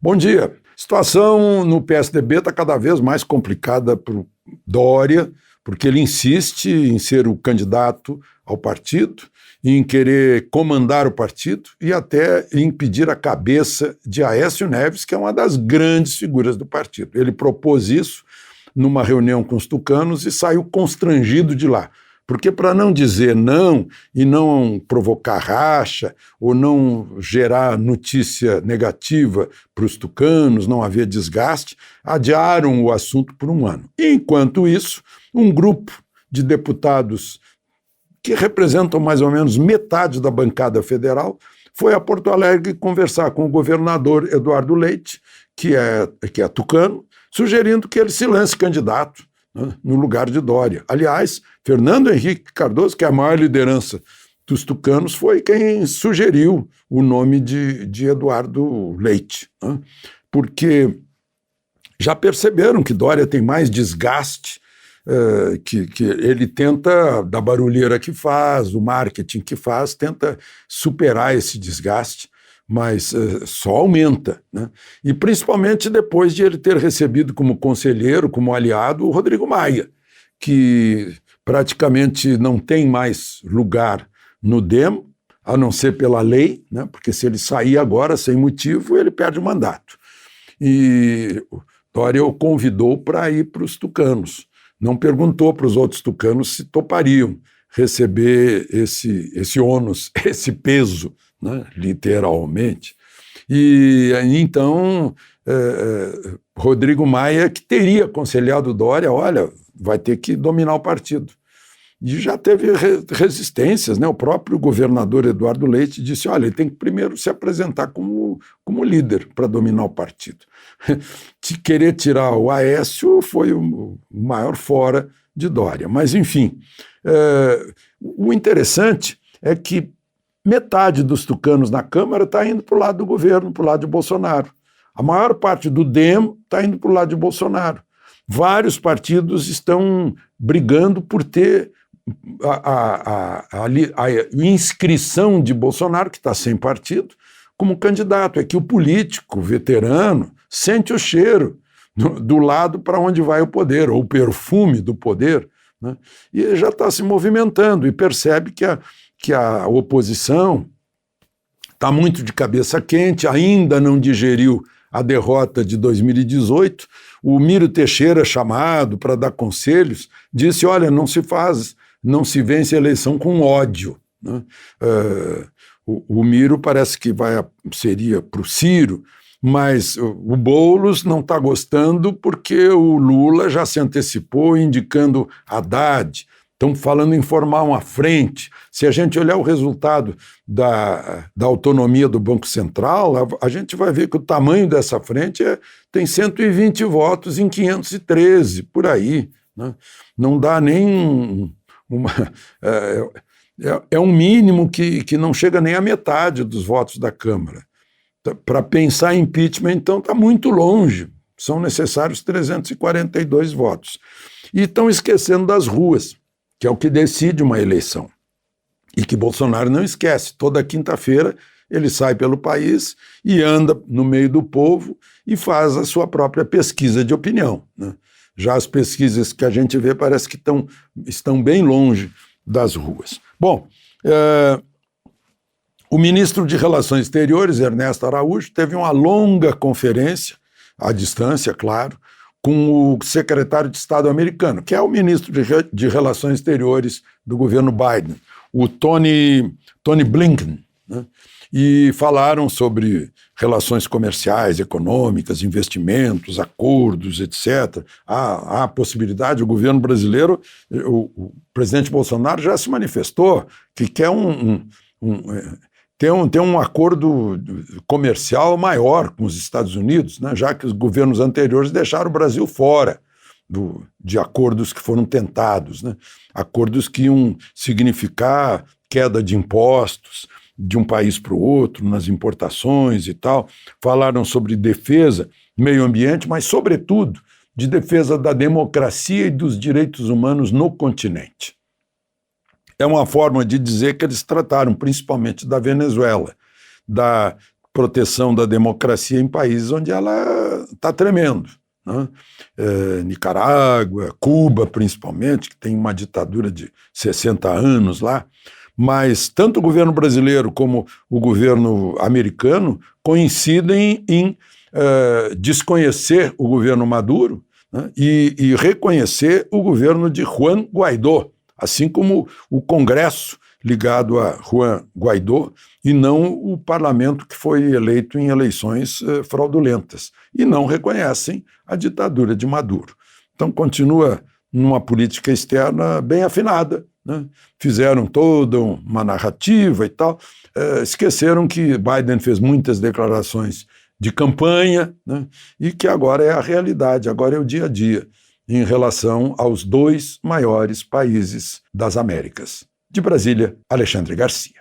Bom dia. A situação no PSDB está cada vez mais complicada para o Dória, porque ele insiste em ser o candidato ao partido, em querer comandar o partido e até em pedir a cabeça de Aécio Neves, que é uma das grandes figuras do partido. Ele propôs isso numa reunião com os tucanos e saiu constrangido de lá. Porque para não dizer não e não provocar racha ou não gerar notícia negativa para os tucanos, não haver desgaste, adiaram o assunto por um ano. Enquanto isso, um grupo de deputados que representam mais ou menos metade da bancada federal foi a Porto Alegre conversar com o governador Eduardo Leite, que é tucano, sugerindo que ele se lance candidato no lugar de Dória. Aliás, Fernando Henrique Cardoso, que é a maior liderança dos tucanos, foi quem sugeriu o nome de Eduardo Leite, porque já perceberam que Dória tem mais desgaste, que ele tenta, da barulheira que faz, do marketing que faz, tenta superar esse desgaste, mas só aumenta, né? E principalmente depois de ele ter recebido como conselheiro, como aliado, o Rodrigo Maia, que praticamente não tem mais lugar no DEM, a não ser pela lei, né? Porque se ele sair agora sem motivo, ele perde o mandato. E Dória o convidou para ir para os tucanos. Não perguntou para os outros tucanos se topariam receber esse ônus, esse peso, né, literalmente. E então, Rodrigo Maia, que teria aconselhado Dória, olha, vai ter que dominar o partido. E já teve resistências, né? O próprio governador Eduardo Leite disse, olha, ele tem que primeiro se apresentar como líder para dominar o partido. Querer tirar o Aécio foi o maior fora de Dória. Mas, enfim, o interessante é que metade dos tucanos na Câmara está indo para o lado do governo, para o lado de Bolsonaro. A maior parte do DEM está indo para o lado de Bolsonaro. Vários partidos estão brigando por ter a inscrição de Bolsonaro, que está sem partido, como candidato. É que o político veterano sente o cheiro do lado para onde vai o poder, ou o perfume do poder, né? E já está se movimentando e percebe que a oposição está muito de cabeça quente, ainda não digeriu a derrota de 2018. O Miro Teixeira, chamado para dar conselhos, disse, olha, não se vence a eleição com ódio, né? O Miro parece que seria para o Ciro, mas o Boulos não está gostando porque o Lula já se antecipou indicando Haddad. Estão falando em formar uma frente. Se a gente olhar o resultado da autonomia do Banco Central, a gente vai ver que o tamanho dessa frente tem 120 votos em 513, por aí, né? Não dá nem é um mínimo que não chega nem à metade dos votos da Câmara. Para pensar em impeachment, então, está muito longe. São necessários 342 votos. E estão esquecendo das ruas, que é o que decide uma eleição. E que Bolsonaro não esquece. Toda quinta-feira ele sai pelo país e anda no meio do povo e faz a sua própria pesquisa de opinião, né? Já as pesquisas que a gente vê parece que estão bem longe das ruas. Bom, o ministro de Relações Exteriores, Ernesto Araújo, teve uma longa conferência, à distância, claro, com o secretário de Estado americano, que é o ministro de Relações Exteriores do governo Biden, o Tony Blinken, né? E falaram sobre relações comerciais, econômicas, investimentos, acordos, etc. Há a possibilidade, o governo brasileiro, o presidente Bolsonaro já se manifestou que quer ter um acordo comercial maior com os Estados Unidos, né, já que os governos anteriores deixaram o Brasil fora de acordos que foram tentados, né, acordos que iam significar queda de impostos de um país para o outro, nas importações e tal. Falaram sobre defesa, meio ambiente, mas, sobretudo, de defesa da democracia e dos direitos humanos no continente. É uma forma de dizer que eles trataram principalmente da Venezuela, proteção da democracia em países onde ela está tremendo, né? Nicarágua, Cuba principalmente, que tem uma ditadura de 60 anos lá, mas tanto o governo brasileiro como o governo americano coincidem em desconhecer o governo Maduro, né, e reconhecer o governo de Juan Guaidó, assim como o Congresso ligado a Juan Guaidó e não o parlamento que foi eleito em eleições fraudulentas, e não reconhecem a ditadura de Maduro. Então continua numa política externa bem afinada, né? Fizeram toda uma narrativa e tal, esqueceram que Biden fez muitas declarações de campanha, né? E que agora é a realidade, agora é o dia a dia, em relação aos 2 maiores países das Américas. De Brasília, Alexandre Garcia.